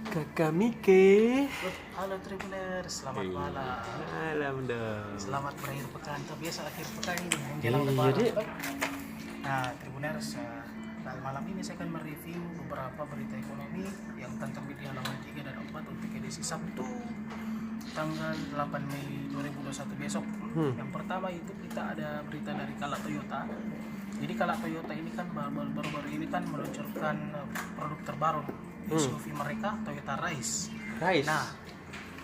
Kakak Mike. Halo Tribuners, selamat malam. Malam dong. Selamat berakhir pekan. Biasa akhir pekan ini menjelang Iya, lebaran. Dik. Nah, Tribuners, malam ini saya akan mereview beberapa berita ekonomi yang terbit di halaman 3 dan 4 untuk edisi Sabtu tanggal 8 Mei 2021 besok. Yang pertama itu kita ada berita dari Kala Toyota. Jadi Kala Toyota ini kan baru-baru ini kan meluncurkan produk terbaru SUV mereka, Toyota Rise. Nah,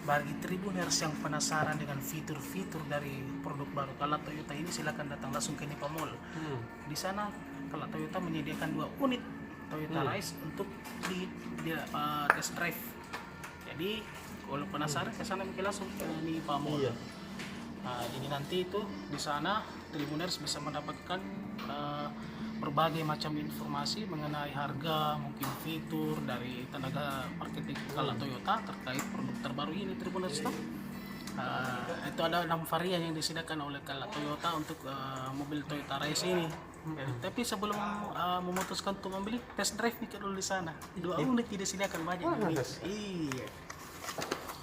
bagi Tribuners yang penasaran dengan fitur-fitur dari produk baru Kala Toyota ini, silakan datang langsung ke Nipa Mall. Di sana Kala Toyota menyediakan 2 unit Toyota Rise untuk di test drive. Jadi kalau penasaran ke sana mungkin langsung ke Nipa Mall. Iya. Nah, jadi nanti itu di sana Tribuners bisa mendapatkan berbagai macam informasi mengenai harga, mungkin fitur dari tenaga marketing Kala Toyota terkait produk terbaru ini Tribuners. Itu ada 6 varian yang disediakan oleh Kala Toyota untuk mobil Toyota Rise ini. Tapi sebelum memutuskan untuk membeli, test drive nih dulu di sana. 2 unit disediakan banyak. Iya.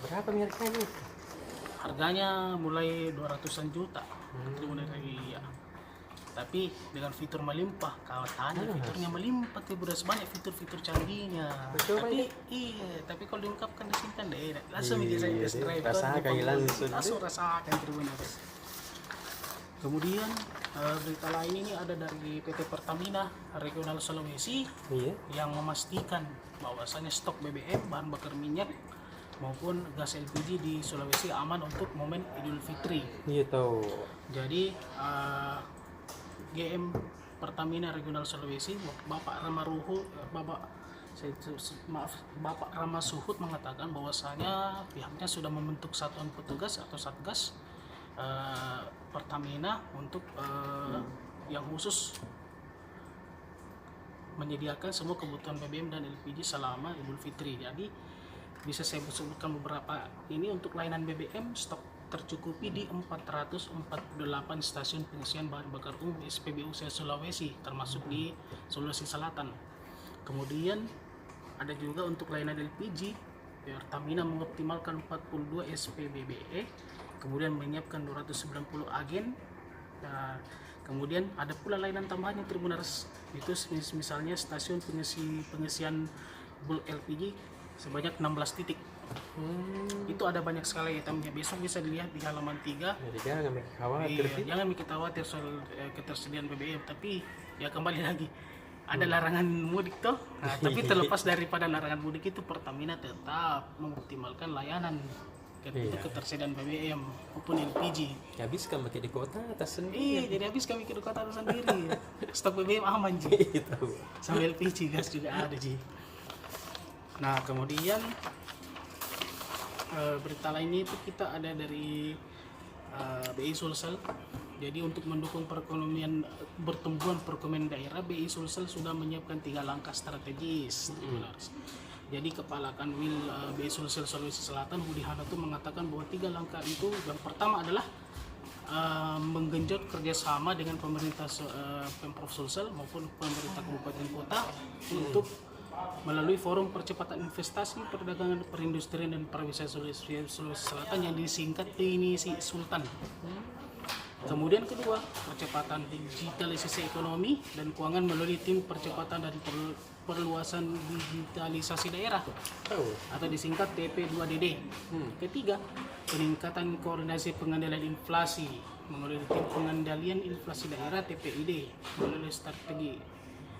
Berapa mereknya ini? Harganya mulai 200-an juta. Tribuners iya. Tapi dengan fitur melimpah, kawatannya fiturnya melimpah, Tribuners, banyak fitur-fitur canggihnya. Tapi kalau diungkapkan di sini kan langsung bisa test drive. Langsung rasakan Tribuners. Kemudian berita lain ini ada dari PT Pertamina Regional Sulawesi yang memastikan bahwasanya stok BBM, bahan bakar minyak maupun gas LPG di Sulawesi aman untuk momen Idul Fitri. Iya tahu. Jadi GM Pertamina Regional Sulawesi, Bapak Rama Suhut mengatakan bahwasanya pihaknya sudah membentuk satuan petugas atau satgas Pertamina untuk yang khusus menyediakan semua kebutuhan BBM dan LPG selama Idul Fitri. Jadi bisa saya sebutkan beberapa ini untuk layanan BBM, stok tercukupi di 448 stasiun pengisian bahan bakar umum SPBU Sulawesi, termasuk di Sulawesi Selatan. Kemudian ada juga untuk layanan LPG, Pertamina mengoptimalkan 42 SPBBE, kemudian menyiapkan 290 agen. Nah, kemudian ada pula layanan tambahannya Tribuners, itu misalnya stasiun pengisian bulk LPG sebanyak 16 titik. Itu ada banyak sekali itemnya, besok bisa dilihat di halaman 3. Jadi jangan khawatir. Jangan mikir khawatir soal ketersediaan BBM, tapi ya kembali lagi ada larangan mudik toh. Nah, tapi terlepas daripada larangan mudik itu, Pertamina tetap mengoptimalkan layanan untuk ketersediaan BBM maupun LPG. Habis kan pakai di kota atas sendiri. Jadi habis kami ke kota atas sendiri. Stok BBM aman Ji. Tahu. Sama LPG gas juga ada Ji. Nah, kemudian berita lainnya itu kita ada dari BI Sulsel. Jadi untuk mendukung pertumbuhan perekonomian daerah, BI Sulsel sudah menyiapkan 3 langkah strategis. Jadi Kepala Kanwil BI Sulsel Sulawesi Selatan Budi Hanato mengatakan bahwa 3 langkah itu, yang pertama adalah menggenjot kerjasama dengan pemerintah Pemprov Sulsel maupun pemerintah kabupaten kota untuk melalui forum percepatan investasi, perdagangan, perindustrian dan pariwisata Sulawesi Selatan yang disingkat TINISI Sultan. Kemudian kedua, percepatan digitalisasi ekonomi dan keuangan melalui tim percepatan dan perluasan digitalisasi daerah atau disingkat TP2DD. Ketiga, peningkatan koordinasi pengendalian inflasi melalui tim pengendalian inflasi daerah TPID melalui strategi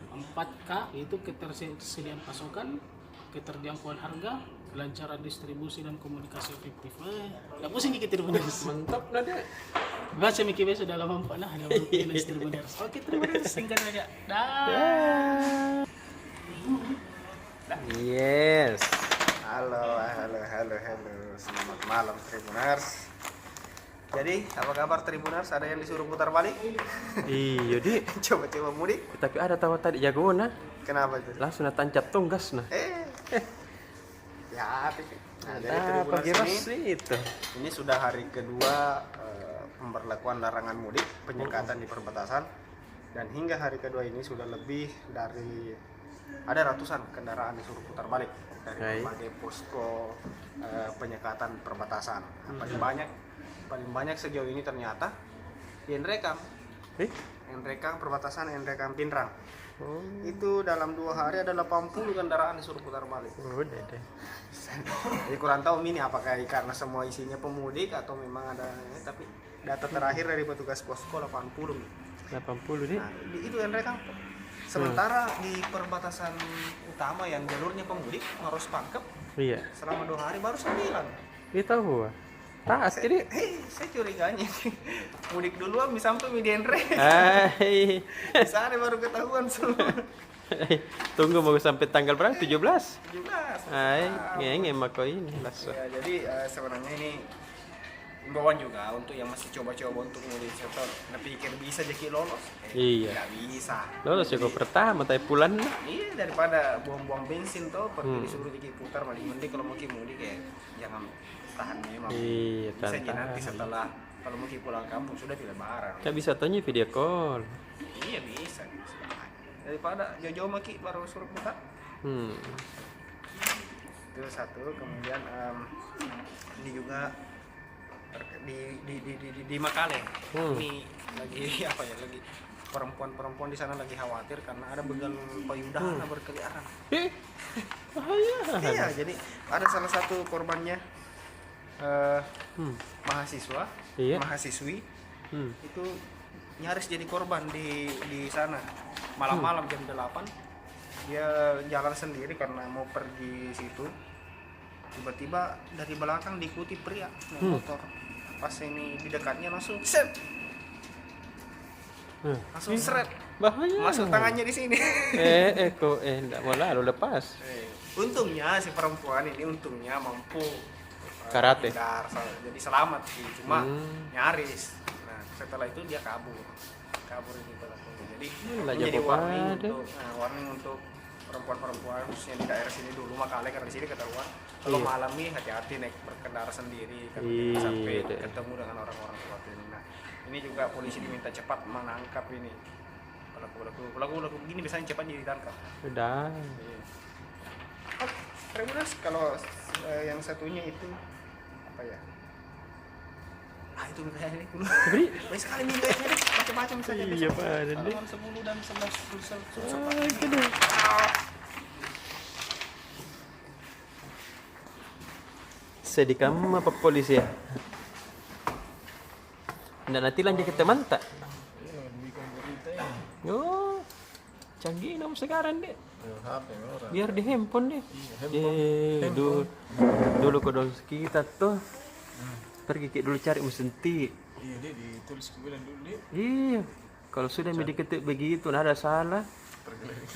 4K, yaitu ketersediaan pasokan, keterjangkauan harga, kelancaran distribusi dan komunikasi efektif. Nggak pusing dikit Tribuners. Mantap nada. Baca Miki sudah lama Pak nah, ada Tribuners. Oke Tribuners, singkat saja. Dah. Yes. Halo. Selamat malam Tribuners. Jadi, apa kabar Tribuners? Ada yang disuruh putar balik? Iya, Dik. Coba-coba mudik. Tapi ada tahu tadi jago nah. Kenapa itu? Langsung tancap tonggas nah. Ya, nah, jadi Tribuners ini sudah hari kedua pemberlakuan larangan mudik, penyekatan di perbatasan, dan hingga hari kedua ini sudah lebih dari ada ratusan kendaraan disuruh putar balik dari Hai. berbagai posko penyekatan perbatasan. Nah, paling banyak sejauh ini ternyata di Nrekang. Nrekang perbatasan Nrekang Pinrang. Oh. Itu dalam 2 hari ada 80 kendaraan disuruh putar balik. Udah deh. Jadi kurang tahu ini apakah karena semua isinya pemudik atau memang ada, tapi data terakhir dari petugas posko 80 nih. 80 deh. Nah, itu Nrekang. Sementara di perbatasan utama yang jalurnya pemudik Maros Pangkep Iya. selama 2 hari baru 9. Kita tahu. Taat jadi. Saya curiganya mudik duluan bisa sampai di Nre. Hai. Di sana baru ketahuan semua. Tunggu mau sampai tanggal berapa? 17. 17. Hai, ngenge mako ini langsung. Ya, jadi sebenarnya ini imbauan juga untuk yang masih coba-coba untuk mudik sektor. Nah, pikir bisa jadi lolos. Iya. Nggak bisa. Lolos juga pertama tapi pulang. Iya, daripada buang-buang bensin tuh pergi disuruh jadi putar, mending kalau mau mudik ya jangan tahan memang. Iya, Bisa jadi tahan. nanti setelah kalau mau pulang kampung sudah di Lebaran. Kan bisa tanya video call. Iya bisa. Daripada jauh-jauh maki baru suruh putar. Itu satu. Kemudian ini juga di Makale. Ini lagi apa ya, lagi perempuan-perempuan di sana lagi khawatir karena ada begal payudara berkeliaran. Bahaya. Iya, jadi ada salah satu korbannya mahasiswa, Iya. mahasiswi Hmm. itu nyaris jadi korban di sana. Malam-malam jam 8 dia jalan sendiri karena mau pergi situ. Tiba-tiba dari belakang diikuti pria naik motor. Pas ini di dekatnya langsung set. Langsung seret. Bahaya. Masuk tangannya di sini. Kok enggak mau lalu lepas. Untungnya si perempuan ini mampu Karate. menghindar, jadi selamat sih, cuma nyaris. Nah, setelah itu dia kabur ini pelakunya. Jadi menjadi jago warning pada. warning untuk perempuan-perempuan khususnya di daerah sini dulu Makale, karena di sini ketahuan kalau malam nih hati-hati naik berkendara sendiri kan Iya, sampai deh. ketemu dengan orang-orang seperti ini. Nah, ini juga polisi diminta cepat menangkap ini pelaku begini, biasanya cepat ditangkap. Udah. Tribuners, kalau yang satunya itu apa ya? Itu mintanya dulu. Beri. Baik sekali mintanya deh, macam-macam saja. Iya, Pak. Ada deh. Halaman 10 dan 11 Sulsel. Gede. Sedikam apa polisi ya? Dan nanti lanjut ke teman tak? Oh, canggih nama sekarang deh. Biar di handphone deh. Dulu kodong kita tuh pergi dulu cari mesin tik. Iya, dia ditulis ke bilang dulu dia. Iya, kalau sudah diketik begitu, nah ada salah.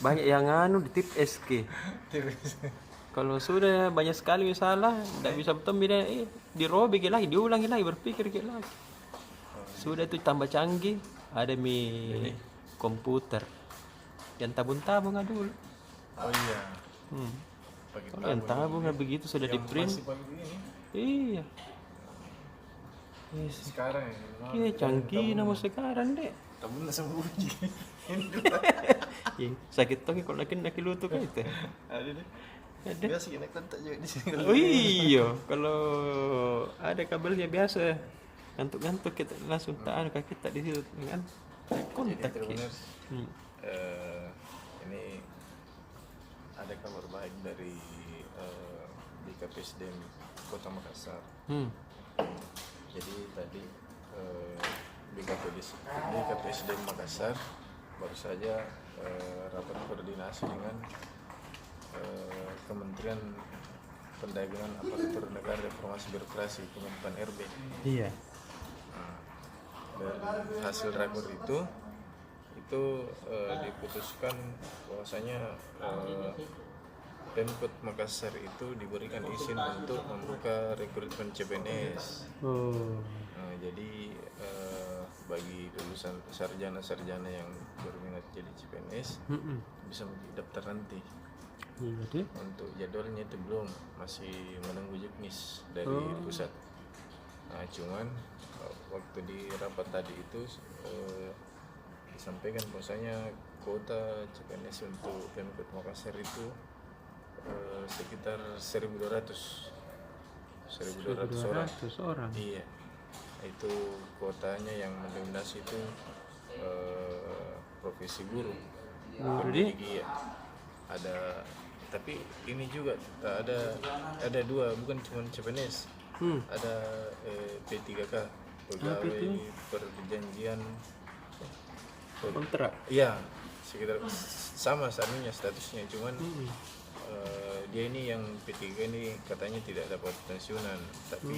Banyak yang anu di tip SK. Kalau sudah banyak sekali salah, tidak bisa betul bila dirobek lagi, diulangi lagi, berpikir lagi. Sudah itu tambah canggih, ada komputer. Yang tabung-tabung dulu. Oh iya. Pakai Kalau yang tabung begitu sudah di print. masih pakai begini. Iya. Sekarang ya. Iya, canggih nama sekarang deh. Tabung sama uji. Sakit toki kalau laki lutut itu. Ada deh. Ada. Biasa kita kontak juga di sini. Oh iya, kalau ada kabelnya biasa ngantuk-ngantuk kita langsung tahan kaki kita di situ kan kontak. Tribuners, ini ada kabar baik dari BKPSDM Kota Makassar. Jadi tadi BKPSDM Makassar baru saja rapat koordinasi dengan Kementerian Perdagangan Aparatur Negara Reformasi Birokrasi Kemenpan RB. Iya. Dan hasil rakor itu diputuskan bahwasanya Pemkot Makassar itu diberikan izin untuk membuka rekrutmen CPNS. Nah, jadi bagi lulusan sarjana-sarjana yang berminat jadi CPNS bisa daftar nanti. Jadi Untuk jadwalnya itu belum, masih menunggu juknis dari pusat. Nah, cuman waktu di rapat tadi itu disampaikan bahwasanya kuota CPNS untuk Pemkot Makassar itu sekitar 1.200 orang. 200 orang. Iya, itu kuotanya yang mendominasi itu profesi guru. Jadi Iya, ada, tapi ini juga ada dua, bukan cuma CPNS, ada P3K, pegawai perjanjian kontrak. Iya, sekitar sama saatnya statusnya, cuman dia ini yang P3 ini katanya tidak dapat pensiunan, tapi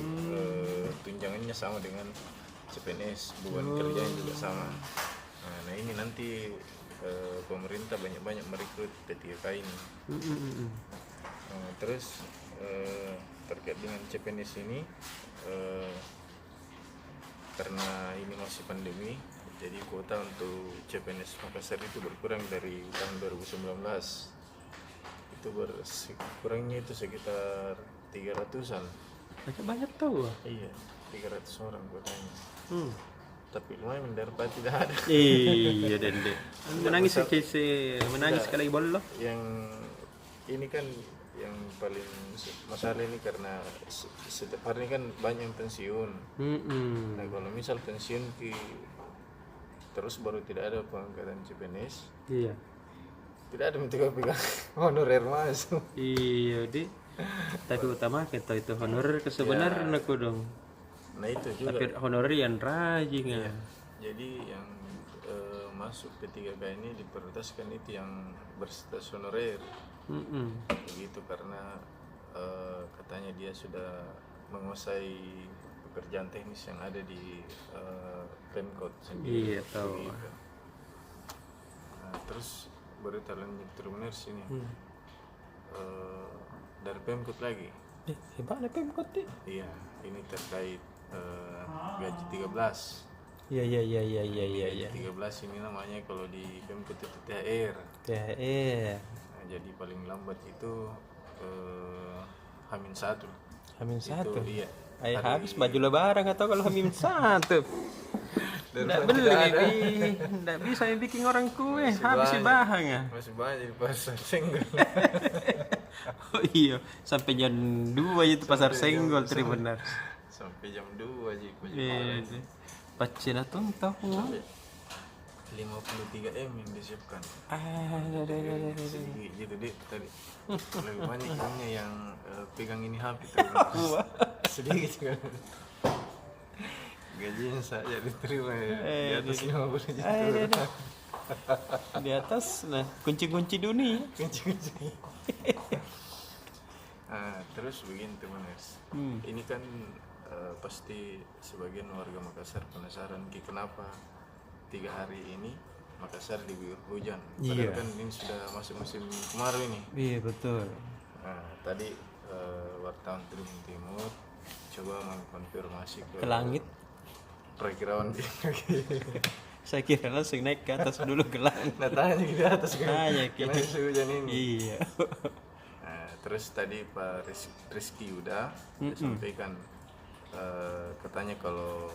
tunjangannya sama dengan CPNS, beban kerjanya juga sama. Nah ini nanti pemerintah banyak-banyak merekrut P3K ini. Terus terkait dengan CPNS ini, karena ini masih pandemi, jadi kuota untuk CPNS Makassar itu berkurang dari tahun 2019. Itu kurangnya itu sekitar 300-an. Banyak tahu. Iya, 300 orang kuotanya. Tapi lumayan mendapat tidak ada. Iya, Dende. Menangis sekali bollo. Yang ini kan yang paling masalah ini karena setiap hari ini kan banyak yang pensiun. Nah kalau misal pensiun terus baru tidak ada pengangkatan CPNS. Iya. Tidak ada minta pegang honorer masuk. Iya, Di. Tapi utama kita itu honorer kesebenarnya aku dong. Nah itu juga. Tapi honorer yang rajin ya. Jadi yang masuk P3K ini diprioritaskan itu yang berstatus honorer. Begitu karena katanya dia sudah menguasai pekerjaan teknis yang ada di Pemkot sendiri. Iya, tahu. Begitu. Nah, terus berita lanjut Tribuners ini dari Pemkot lagi. Hebatnya Pemkot deh. Iya, ini terkait gaji 13. Iya. 13 ini namanya kalau di Pemkot itu THR. THR. Nah, jadi paling lambat itu H-1. H-1. Itu, iya. Ayah habis baju lebaran atau kalau H-1. Nggak beli, nggak bisa bikin orang kue, habis si bahan ya. Masih banyak di pasar Senggol. Oh iya, sampai jam 2 itu pasar Senggol Tribuners. Sampai jam 2 aja. Iya. Pacina tuh tahu. 53M yang disiapkan. Ada. Sedikit gitu deh tadi. Lebih banyak uangnya yang pegang ini HP terus. Sedikit kan. Gajinya saja diterima di atas 50 juta. Di atas, nah kunci-kunci dunia. Kunci-kunci. Terus begini teman-teman. Ini kan pasti sebagian warga Makassar penasaran kenapa 3 hari ini Makassar diguyur hujan. Padahal kan ini sudah masuk musim kemarau ini. Iya betul. Nah, tadi wartawan Tribun Timur coba mengkonfirmasi ke langit. Perakirawan Saya kira langsung naik ke atas dulu ke langit. Nah, tanya di atas kan. Tanya Kenapa hujan ini? Iya. Nah, terus tadi Pak Rizky Yuda sampaikan katanya kalau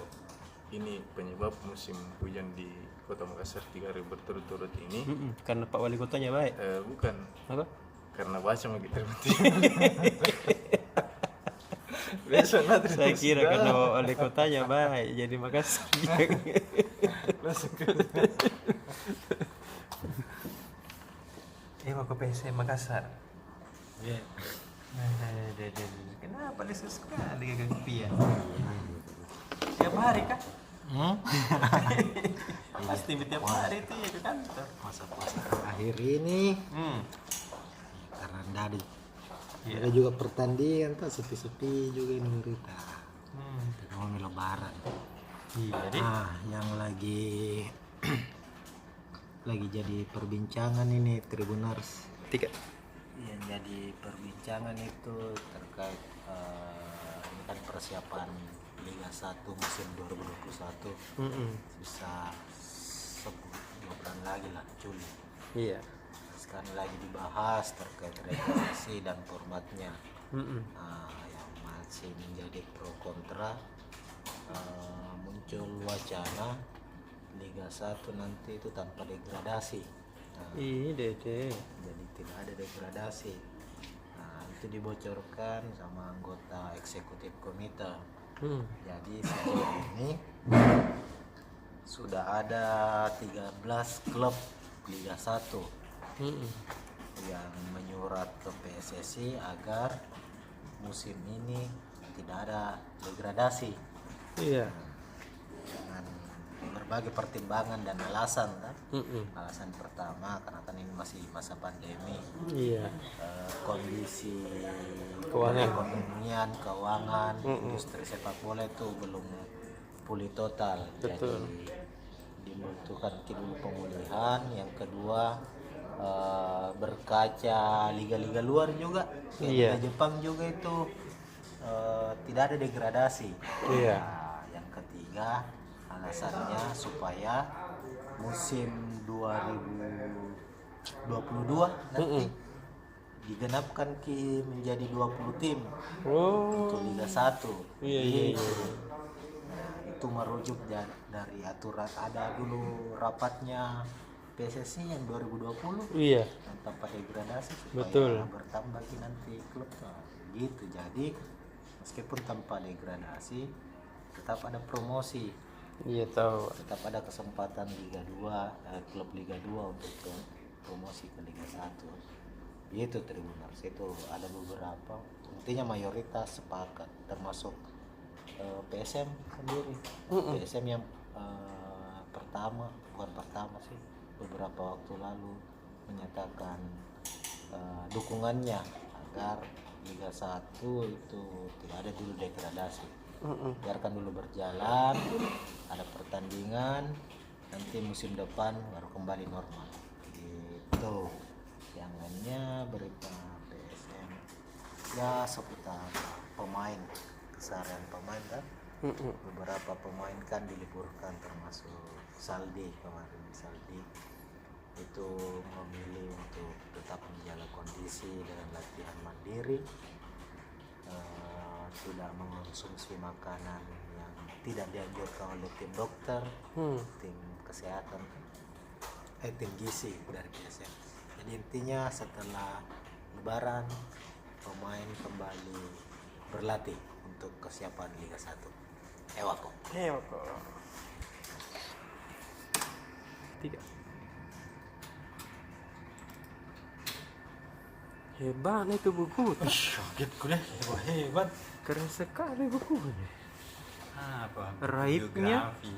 ini penyebab musim hujan di Kota Makassar 3 hari berturut-turut ini Karena Pak Wali Kotanya baik. bukan. Apa? Karena baca mau kita Saya kira karena Pak Wali Kotanya baik, jadi Makassar. langsung ke Mau ke PC Makassar. Iya. Kenapa lesu sekali Kang Pia? Tiap hari kah? Pasti tiap hari itu ya ke kantor. Masa-masa akhir ini karena ada juga pertandingan tuh sepi-sepi juga ini berita. Mau lebaran. Jadi Yang lagi jadi perbincangan ini Tribuners. 3. Yang jadi perbincangan itu terkait ini kan persiapan Liga 1 musim 2021 bisa 2 bulan lagi lah, Juli. Iya. Sekarang lagi dibahas terkait regulasi dan formatnya. Yang masih menjadi pro kontra, muncul wacana Liga 1 nanti itu tanpa degradasi. Ih, Dede. Jadi tidak ada degradasi. Nah, itu dibocorkan sama anggota eksekutif komite. Jadi sejauh ini sudah ada 13 klub Liga 1 yang menyurat ke PSSI agar musim ini tidak ada degradasi Iya. dengan berbagai pertimbangan dan alasan kan. Alasan pertama karena kan ini masih masa pandemi, Iya. kondisi Keuangan. perekonomian, keuangan industri sepak bola itu belum pulih total. Betul. Jadi dibutuhkan dulu pemulihan. Yang kedua berkaca liga-liga luar juga, kayak Iya. Liga Jepang juga itu tidak ada degradasi. Iya. Nah, yang ketiga alasannya supaya musim 2022 nanti digenapkan menjadi 20 tim Oh. untuk Liga 1. Iya, iya, iya. Itu merujuk dari aturan ada dulu rapatnya PSSI yang 2020 Iya. tanpa degradasi supaya Betul. bertambah nanti klub. Nah, gitu. Jadi meskipun tanpa degradasi tetap ada promosi, Iya tahu. tetap ada kesempatan Liga 2, klub Liga 2 untuk promosi ke Liga 1. Gitu Tribuners, itu ada beberapa, intinya mayoritas sepakat termasuk PSM sendiri. PSM yang bukan pertama sih, beberapa waktu lalu menyatakan dukungannya agar Liga 1 itu tidak ada dulu degradasi. Biarkan dulu berjalan, ada pertandingan, nanti musim depan baru kembali normal gitu. Yang lainnya berita PSM ya seputar pemain, keseharian pemain kan. Beberapa pemain kan diliburkan termasuk Saldi kemarin. Saldi itu memilih untuk tetap menjaga kondisi dengan latihan mandiri, tidak mengonsumsi makanan yang tidak dianjurkan oleh tim dokter, tim kesehatan, tim gizi dari PSM. Jadi intinya setelah Lebaran pemain kembali berlatih untuk kesiapan Liga 1. Ewako. Tiga. Hebat nih itu buku. Kaget gue deh, wah hebat. Keren sekali bukunya. Apa? Raibnya Biografi.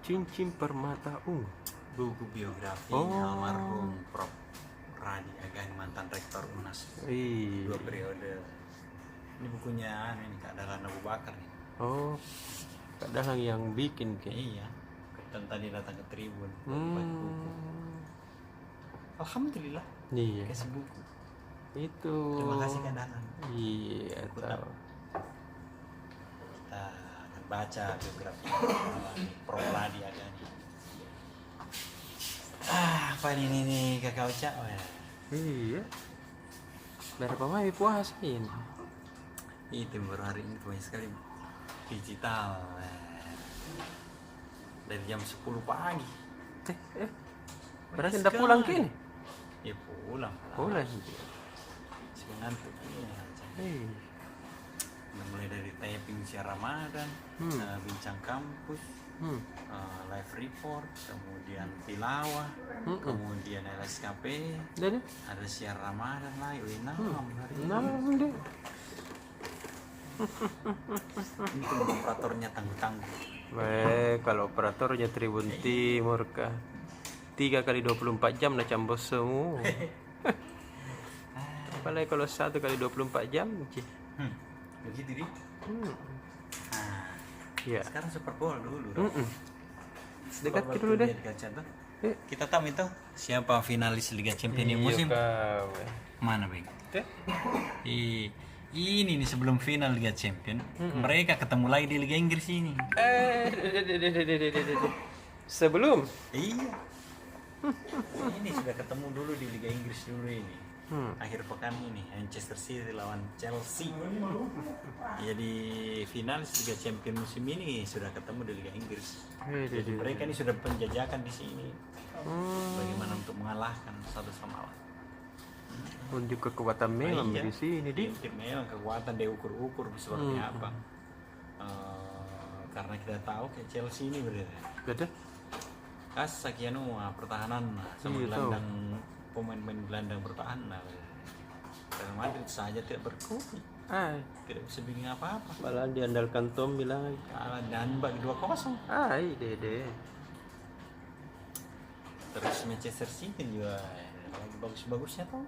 Cincin Permata Ungu. Buku biografi Oh. almarhum Prof. Radi Agani, mantan rektor UNAS. Ih. 2 periode. Ini bukunya ini Kak Dahlan Abu Bakar nih. Oh. Kadang yang bikin kayak. Iya. Dan tadi datang ke Tribun baca buku. Alhamdulillah Iya. kasih buku. Itu. Terima kasih Kak Dahlan. Iya tahu. Kita akan baca biografi Prof. Radi Agani. Apa ini nih Kakak Uca? Oh, ya. Iya. Berapa malam puasin? Itu baru hari ini banyak sekali digital. Dari jam 10 pagi. Berarti udah pulang kini? Ya pulang. Pulang. Si ngantuk. Hei. Udah mulai dari typing siar Ramadan, bincang kampus, live report, kemudian tilawah, kemudian LSKP, Dan ada siar Ramadan lagi. Wih, hari ini. nah deh. Ini tuh operatornya tangguh-tangguh. Baik, kalau operatornya Tribun Timur kah? 3 kali 24 jam nak cambos semua. Apalagi kalau 1 kali 24 jam. Begitu di. Nah, Ya. sekarang Super Bowl dulu. Dekat Super Bowl dulu deh. Liga Champions. Kita tahu itu siapa finalis Liga Champions ini musim? Mana, Bang? Ini nih sebelum final Liga Champions, mereka ketemu lagi di Liga Inggris ini. Sebelum Iya. Ini sudah ketemu dulu di Liga Inggris dulu ini. akhir pekan ini Manchester City lawan Chelsea. Jadi finalis Liga Champions musim ini sudah ketemu di Liga Inggris. Jadi mereka ini sudah penjajakan di sini. Bagaimana untuk mengalahkan satu sama lain. Unjuk kekuatan memang Iya. di sini di. Tim memang kekuatan diukur-ukur seperti apa. Karena kita tahu kayak Chelsea ini berbeda. Beda. Sekian pertahanan sama Iya, gelandang pemain-pemain gelandang bertahan. Real Madrid saja tidak berkutik, tidak bisa bikin apa-apa. Malah diandalkan Tom bilang. Kalah dan bagi 2-0. Dede. Terus Manchester City juga lagi bagus-bagusnya tuh.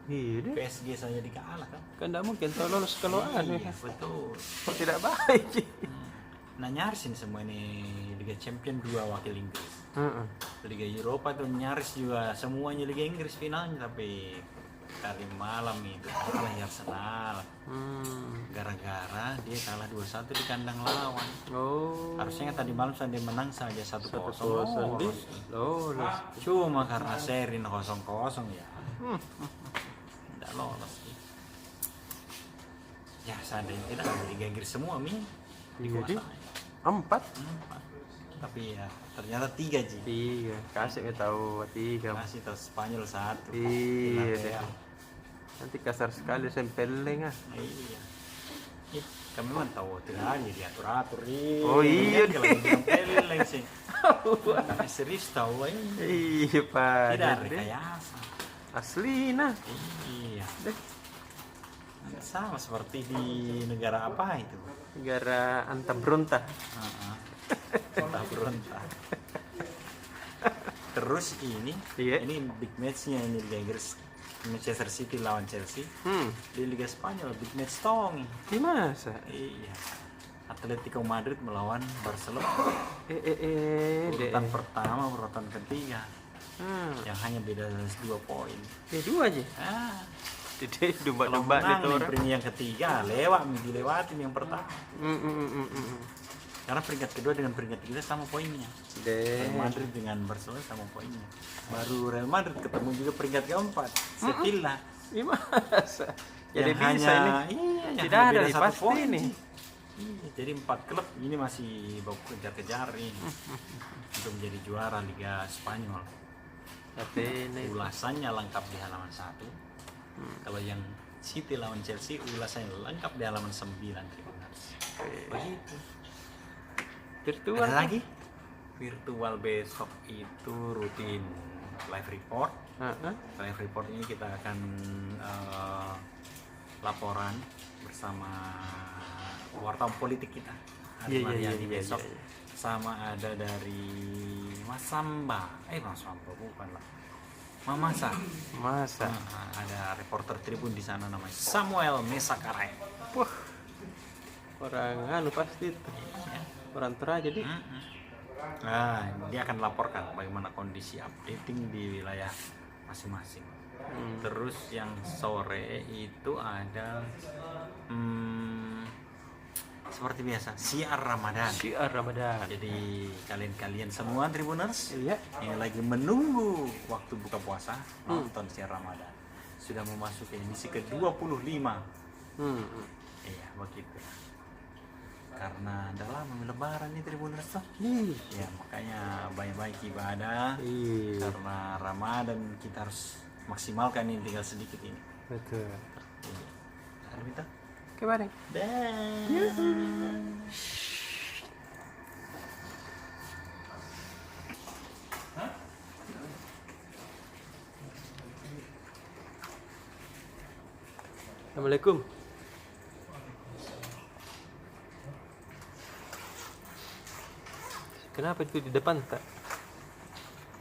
Iya deh. PSG saja dikalah kan. Kan tidak mungkin tahu lolos kalau anu ya. Betul. Tidak baik. Nah nyaris ini semua ini Liga Champion 2 wakil Inggris. Liga Eropa tuh nyaris juga semuanya Liga Inggris finalnya, tapi kali malam itu kalah Arsenal. Gara-gara dia kalah 2-1 di kandang lawan. Harusnya tadi malam dia menang saja 1-0. Lolos. Cuma karena seri 0-0 ya. Tidak lolos. Ya seandainya tidak ada Liga Inggris semua Jadi 4. Tapi ya ternyata 3 Ji. 3. Kasih kita tahu 3. Masih tahu Spanyol 1. Iya. Nanti kasar sekali sempeleng ah. Iya. Kami memang tahu tidak hanya diatur-atur. Oh iya kalau sempeleng sih. Serius tahu ini. Iya Pak. Tidak ada rekayasa. Asli nah. Iya. Sama seperti di negara apa itu? Negara Antabronta. Entah berontak. Terus ini big matchnya ini Liga Inggris, Manchester City lawan Chelsea. Di Liga Spanyol big match tong. Di masa? Iya. Atletico Madrid melawan Barcelona. Urutan pertama, urutan ketiga. Yang hanya beda 2 poin. 2 aja. Jadi domba-domba itu orang. Peringkat yang ketiga dilewati yang pertama. Karena peringkat kedua dengan peringkat ketiga sama poinnya. Real Madrid dengan Barcelona sama poinnya. Baru Real Madrid ketemu juga peringkat keempat. Sevilla. Masa? Jadi Yang bisa hanya, ini. yang Tidak hanya ada beda nih 1 pasti poin. nih. Iya, jadi 4 klub ini masih baku kejar-kejar ini untuk menjadi juara Liga Spanyol. Ulasannya lengkap di halaman 1. Kalau yang City lawan Chelsea ulasannya lengkap di halaman 9. Begitu. Virtual Ada lagi? Virtual besok itu rutin live report. Live report ini kita akan laporan bersama wartawan politik kita. Hari besok. Sama ada dari Mas Samba. Mas Samba bukan lah. Masa. Ada reporter Tribun di sana namanya Samuel Mesakarai. Wah. Orang pasti itu. Orang teraja deh. Nah, dia akan laporkan bagaimana kondisi updating di wilayah masing-masing. Terus yang sore itu ada seperti biasa siar Ramadan. Jadi kalian semua Tribuners yang lagi menunggu waktu buka puasa nonton siar Ramadan. Sudah memasuki emisi ke-25. Iya, begitu. Karena adalah lebaran nih Tribuners tuh. Ya, makanya banyak-banyak ibadah. Karena Ramadan kita harus maksimalkan ini, tinggal sedikit ini. Betul. Ada minta? Oke, bareng. Assalamualaikum. Kenapa itu di depan tak?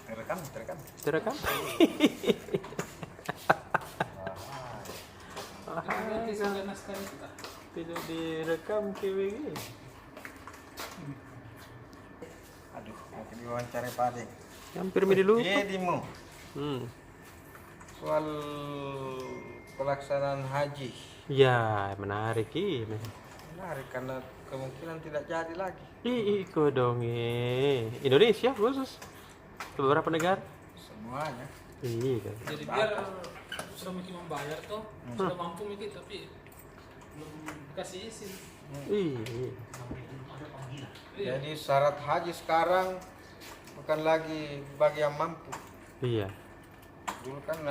Terekam. Tidak direkam KWG. Aduh, mungkin diwawancara Pak Ade. Hampir dulu. Jadimu soal pelaksanaan haji. Ya, menarik ini. Menarik karena kemungkinan tidak jadi lagi. Ikut dong Indonesia khusus. Ke beberapa negara. Semuanya. Iya. Jadi biar sudah mungkin membayar tuh, sudah mampu mungkin tapi belum kasih izin. Iya. Jadi syarat haji sekarang bukan lagi bagi yang mampu. Iya, Dulu kan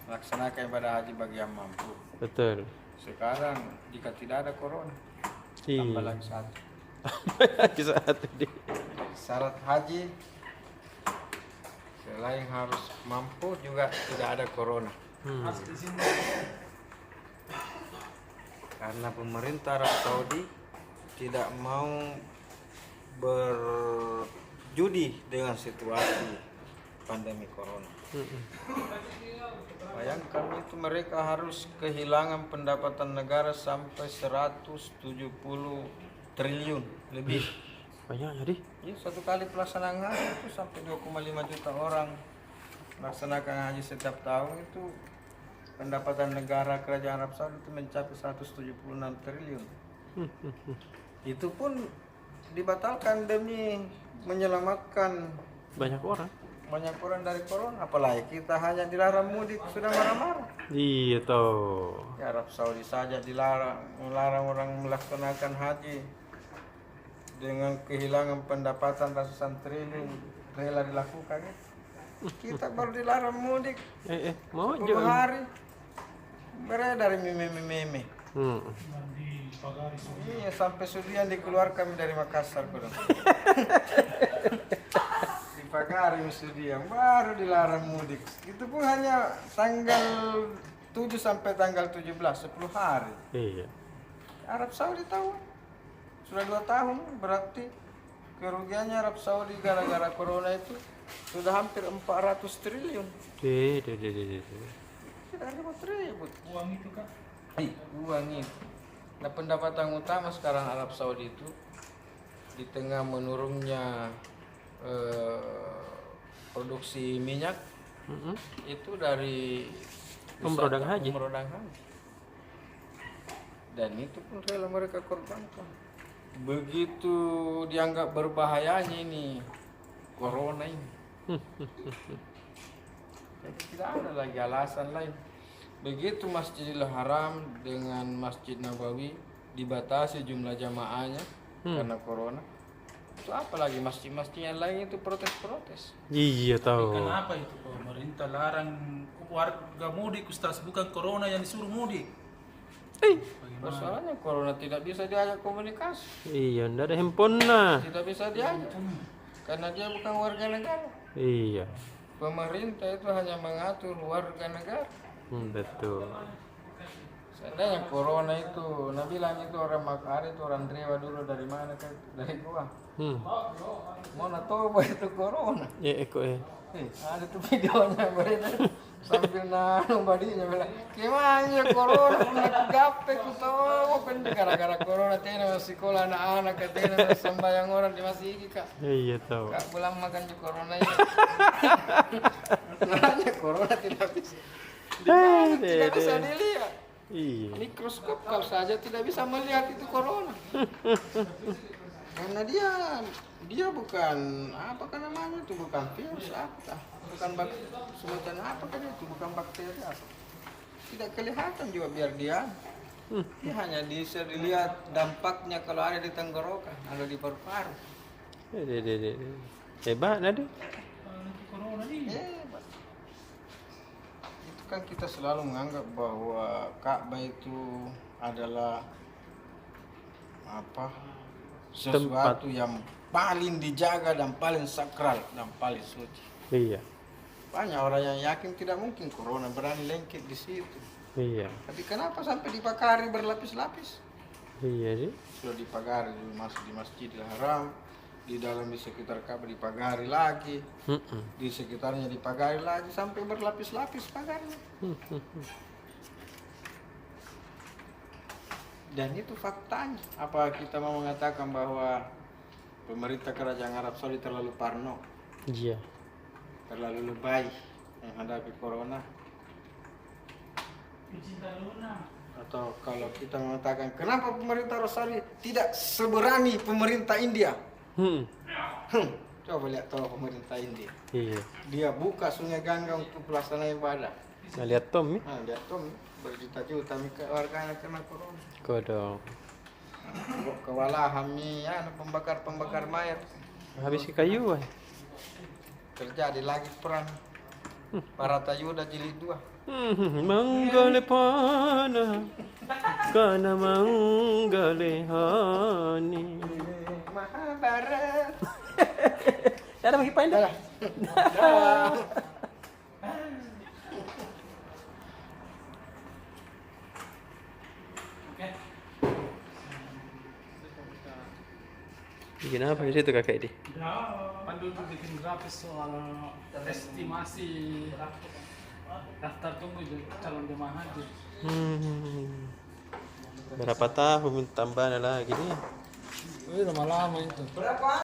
laksanakan ibadah haji bagi yang mampu. betul. Sekarang jika tidak ada corona, Iya. tambah lagi satu. Satu deh. Syarat haji selain harus mampu juga tidak ada corona. Karena pemerintah Arab Saudi tidak mau berjudi dengan situasi pandemi corona. Bayangkan itu mereka harus kehilangan pendapatan negara sampai 170 triliun lebih. Banyak jadi. Ya, satu kali pelaksanaan haji itu sampai 2,5 juta orang melaksanakan haji setiap tahun, itu pendapatan negara kerajaan Arab Saudi itu mencapai 176 triliun. Itu pun dibatalkan demi menyelamatkan Banyak orang. dari corona. Apalagi kita hanya dilarang mudik sudah marah-marah. Iya toh. Ya, Arab Saudi saja melarang orang melaksanakan haji dengan kehilangan pendapatan ratusan triliun, rela dilakukan. Kita baru dilarang mudik Mau 10 aja. hari beredar meme. Iya, sampai Sudian dikeluarkan dari Makassar. Dipagari Sudian baru dilarang mudik. Itu pun hanya tanggal 7 sampai tanggal 17, 10 hari. Iya. Arab Saudi tahu sudah 2 tahun, berarti kerugiannya Arab Saudi gara-gara corona itu sudah hampir 400 triliun. Tidak ribut. Uang itu kan Uang itu. Nah, pendapatan utama sekarang Arab Saudi itu di tengah menurunnya produksi minyak itu dari Umroh dan haji. Dan itu pun rela mereka korbankan. Begitu dianggap berbahayanya ini corona ini. Jadi tidak ada lagi alasan lain. Begitu Masjidil Haram dengan Masjid Nabawi dibatasi jumlah jamaahnya karena corona. Itu apalagi masjid-masjid yang lain itu protes-protes. Iya tahu. kenapa itu pemerintah larang warga mudik, Ustaz, bukan corona yang disuruh mudik. Masalahnya corona tidak bisa diajak komunikasi, Iya, ndak ada handphone nah. tidak bisa diajak karena dia bukan warga negara. Iya. Pemerintah itu hanya mengatur warga negara. Betul. Seandainya corona itu, Nabi bilang itu orang Makar itu orang Drewa dulu dari mana kan? Dari gua. Mana tahu itu corona? Ya Ada tuh videonya beredar sambil nanu badinya bilang, "Gimana corona punya gape ku tahu kan gara-gara corona tena sekolah anak-anak katanya sembahyang orang di masjid Kak." Iya tahu. Kak pulang makan di corona ini. Sebenarnya corona tidak bisa dilihat. Iya. Mikroskop kalau saja tidak bisa melihat itu corona. Karena dia bukan apa kan namanya itu, bukan virus apa, bukan semacam apa kan itu, bukan bakteri apa. Tidak kelihatan juga biar dia hanya bisa dilihat dampaknya kalau ada di tenggorokan, ada di paru-paru. Hebat nadi. Corona ini. Hebat. Itu kan kita selalu menganggap bahwa Ka'bah itu adalah sesuatu yang paling dijaga dan paling sakral dan paling suci. Iya. Banyak orang yang yakin tidak mungkin corona berani lengket di situ. Iya. Tapi kenapa sampai dipagari berlapis-lapis? Iya sih. Sudah dipagari dulu masuk di Masjidil Haram, di dalam di sekitar Ka'bah dipagari lagi, di sekitarnya dipagari lagi sampai berlapis-lapis pagarnya. Dan itu faktanya. Apa kita mau mengatakan bahwa pemerintah kerajaan Arab Saudi terlalu parno, Iya. terlalu lebay menghadapi corona? Atau kalau kita mengatakan kenapa pemerintah Arab Saudi tidak seberani pemerintah India? Coba lihat tahu pemerintah India. Iya. Dia buka Sungai Gangga untuk pelaksanaan ibadah. Nah, lihat Tom nih. Nah, lihat tuh berjuta-juta warganya kena corona. Kodong. Kewalahan nih ya pembakar mayat. Habis ke kayu ay. Terjadi lagi perang. Paratayuda jilid 2. Manggale pana kana manggale hani. Mahabharat. Ada bagi pain dah. Bikin apa di situ kakak ini? Pandu tuh bikin grafis soal estimasi daftar tunggu calon jemaah haji. Berapa tahun tambahan lagi nih? Lama-lama itu.